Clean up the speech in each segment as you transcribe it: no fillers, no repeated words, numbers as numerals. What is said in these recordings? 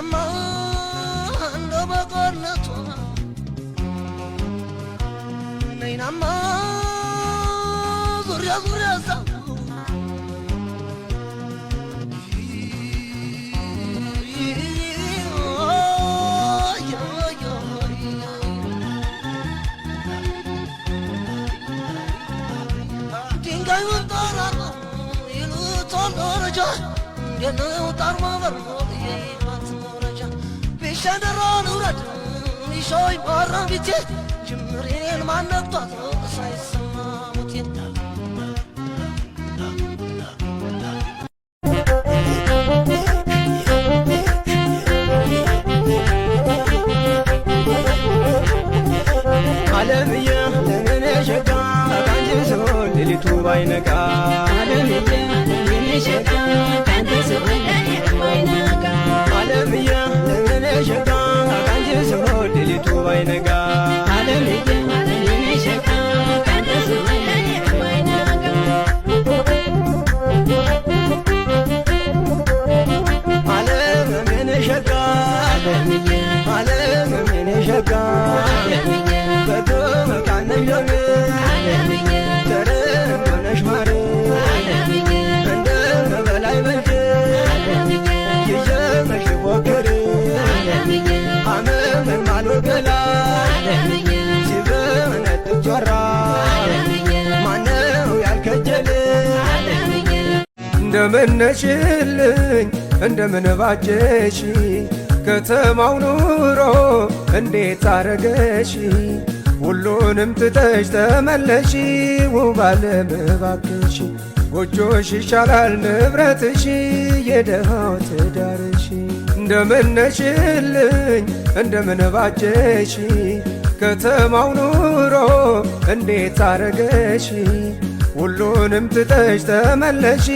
نينما عندما قرنتها نينما زوريا زوريا زابو دينغاي وطارا يلو طارا ينو طارما برمودي ماتورجا بيشادرون ورد يشوي برا بيتي جمرين ما نقطع سايسما موتي عالمية من شكا كان تسول للتو باينكا عالمية من شكا كان تسول للتو باينكا عالمية من شكا كان تسول للتو باينكا عالمية من شكا كان تسول للتو باينكا عالم من شكا عالم من شكا بدوم كان يومي ترى منش ماري عندما بلاي بنتي يجمع شوكري عمم المالو كلا سيبنا التجارة معناه يالكجلي እንደምን ነሽልኝ እንደምን ባጀሽ ከተማው ኑሮ እንዴት አረገሽ ሁሉንም ትተሽ ተመለሽ ውብ ዓለም እባክሽ ጎጆሽ ይሻላል ንብረትሽ የደሃው ትዳርሽ እንደምን ነሽልኝ እንደምን ባጀሽ ከተማው ኑሮ እንዴት አረገሽ ሁሉንም ትተሽ ተመለሽ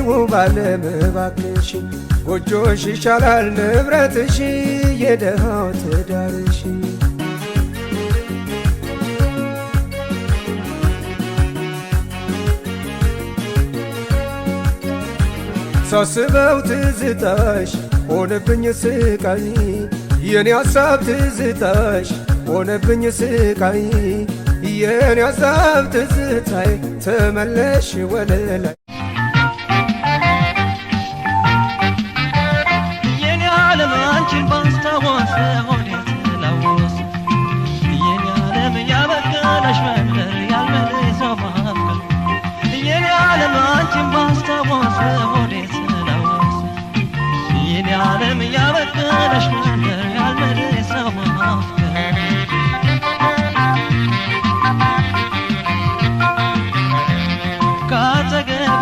ውብ ዓለም እባክሽ ጎጆሽ ይሻላል ንብረትሽ የደሃው ትዳርሽ ሳስበው ትዝታሽ ሆነብኝ ስቃይ የኔ ሐሳብ ትዝታሽ ሆነብኝ ስቃይ የኔ ሐሳብ ትዝታይ ተመለሽ ወለላይ የኔ ዓለም አንቺን ባስታወሰ ወዴት ላወስ የኔ ዓለም ያበቀለሽ መንደር ያልመለሰው ማፍቀር የኔ ዓለም አንቺን ባስታወሰ ወዴት ላወስ የኔ ዓለም ያበቀለሽ መንደር ያልመለሰው ማፍቀር ካጠገቤ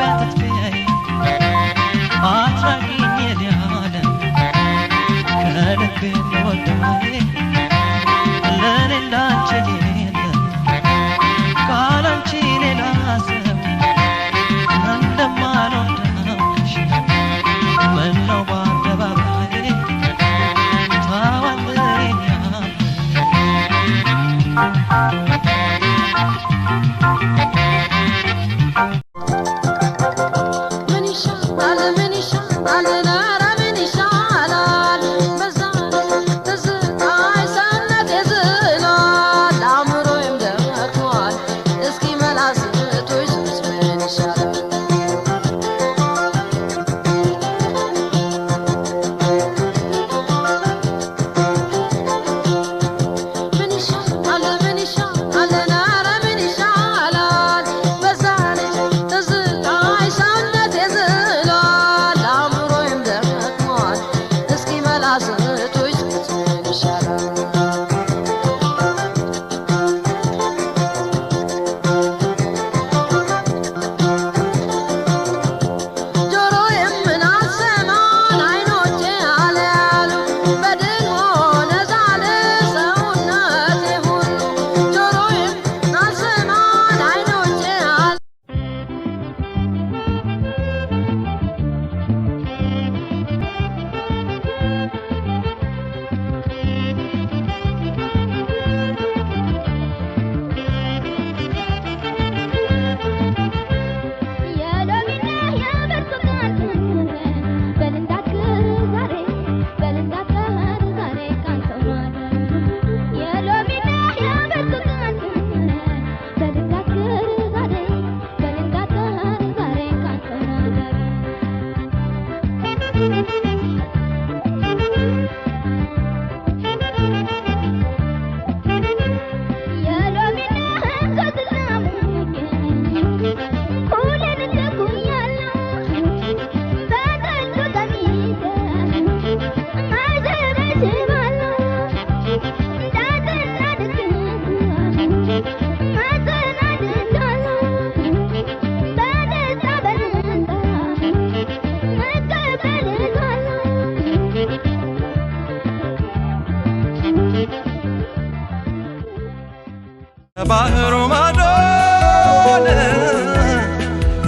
ባህሩ ማዶ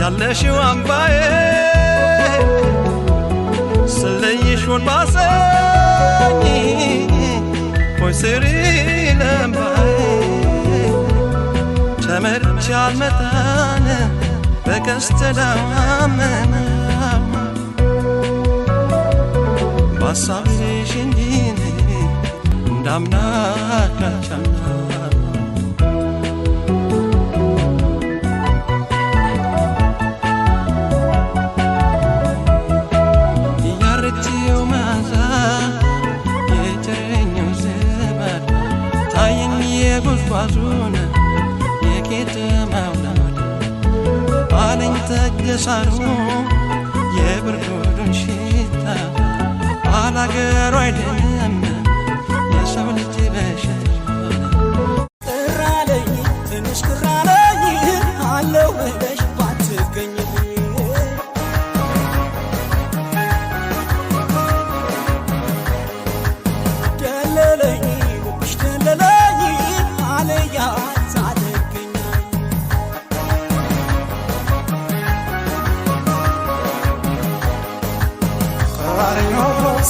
ያለሽው አምባዬ ስለይሽ ወንባሰኝ ወይ ስሪ ለምባዬ ተመርቼ አልመጣን በቀስተ ደመና ባሳብሽ እንጂ እንዳምና ካቻምና ጉዝጓዙን የቄጠማው ናድ አለኝ ተገሳሩ የብርዱን ሽታ አላገሩ አይደለም የሰው ልጅ በሽታ ቅር አለኝ ትንሽ ቅር አለኝ አለው ብለሽ ባትገኝ ደለለኝ ልብሽ ደለለኝ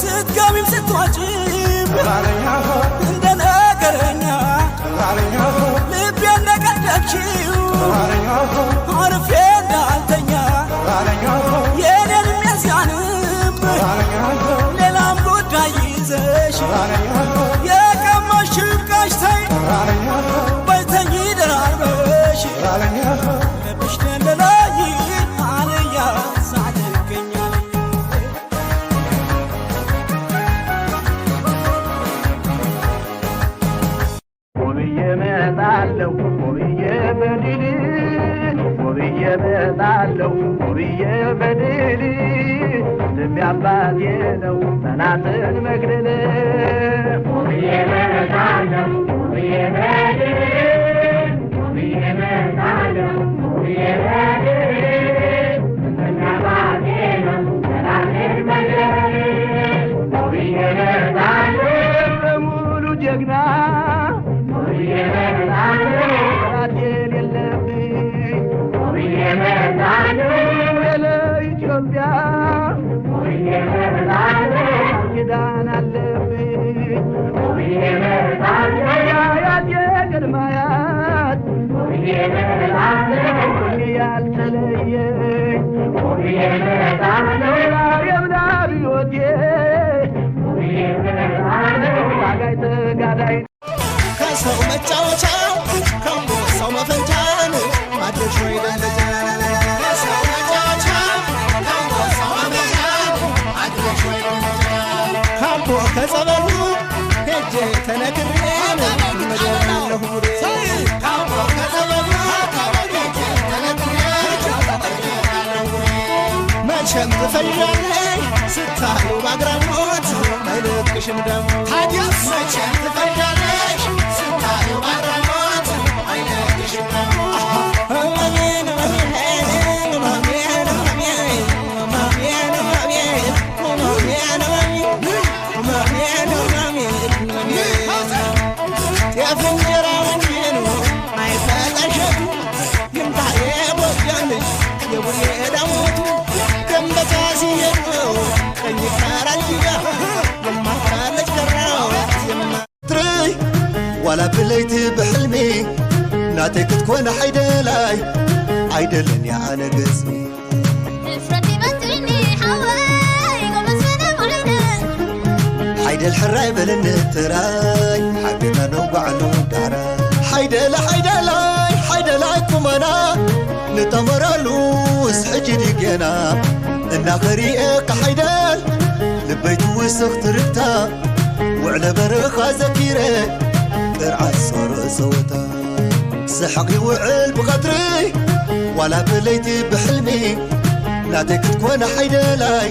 ስትገቢም ስትወጪም እንደ ነገረኛ ልቤ እንደቀደችው አርፌ እንዳልተኛ የኔን የሚያስያንም ሌላም ጉዳይ ይዘሽ የቀማሽ ቃሽ ታይ በይተኝ ደራርበሽ ልብሽ ደለለኝ አለያ ሳትገኛል መጣለው ወብዬ በድል ወብዬ መጣለው ወብዬ በድል ልቤ አባቴ ነው ጠላትን መግደል ወብዬ መጣለው ወብዬ በድል ወብዬ መጣለው ወብዬ በድል ልቤ አባቴ ነው ጠላትን መግደል ወብዬ መጣለው ሙሉ ጀግና ኢትዮጵያ ኪዳን አለብኝ ያያት የቅድማያት ያልተለየኝ የምና ብዮቴ ታጋይ ተጋዳይ ከሰው መጫወቻው ከሰው መፈንጫን ማድረሽ ወይ ደረጃ ከሰው መጫወቻው ከሰው መፈንጫን ማድረሽ ወይ ደረጃ ካምፖ ከጸበሉ ሄጄ ተነክሬን መደናለሁ ካምፖ ከጸበሉ ሄጄ ተነክሬን መቼም ትፈጃለሽ ስታዩ ባግራሞት አይለቅሽም ደሞ ታዲያስ መቼም ትፈጃለሽ ስታዩ ባግራሞት አይለቅሽም ደሞ ولا بليت بحلمي ناتك تكون حيدلاي عيدلن يا انا قسمي نفرتي بترني حواي قبل سنة ولنا حيدل حراي بلن تراي حبيبنا نوقع له داراي حيدل حيدلاي حيدلاي كمانا نتمرلو سحجي دينا الناخري حيدل نسخ تركتا وعلى برخة زكيرة ترعى الصور صوتا سحقي وعل بقدري ولا بليتي بحلمي ناديك تكون حيدة لاي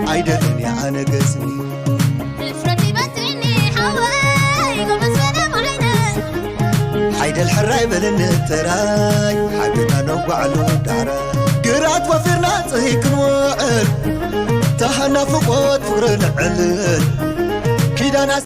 عيدلني عن قسمي نفرتي بترني حواي قبل سلام علينا حيدة الحراي بلن التراي حقنا نوقع له دعراي قرات وفرنا صهيك نوعل تهنا فقود فقر العلل كيدا ناس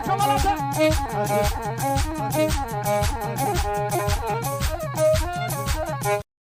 Come on,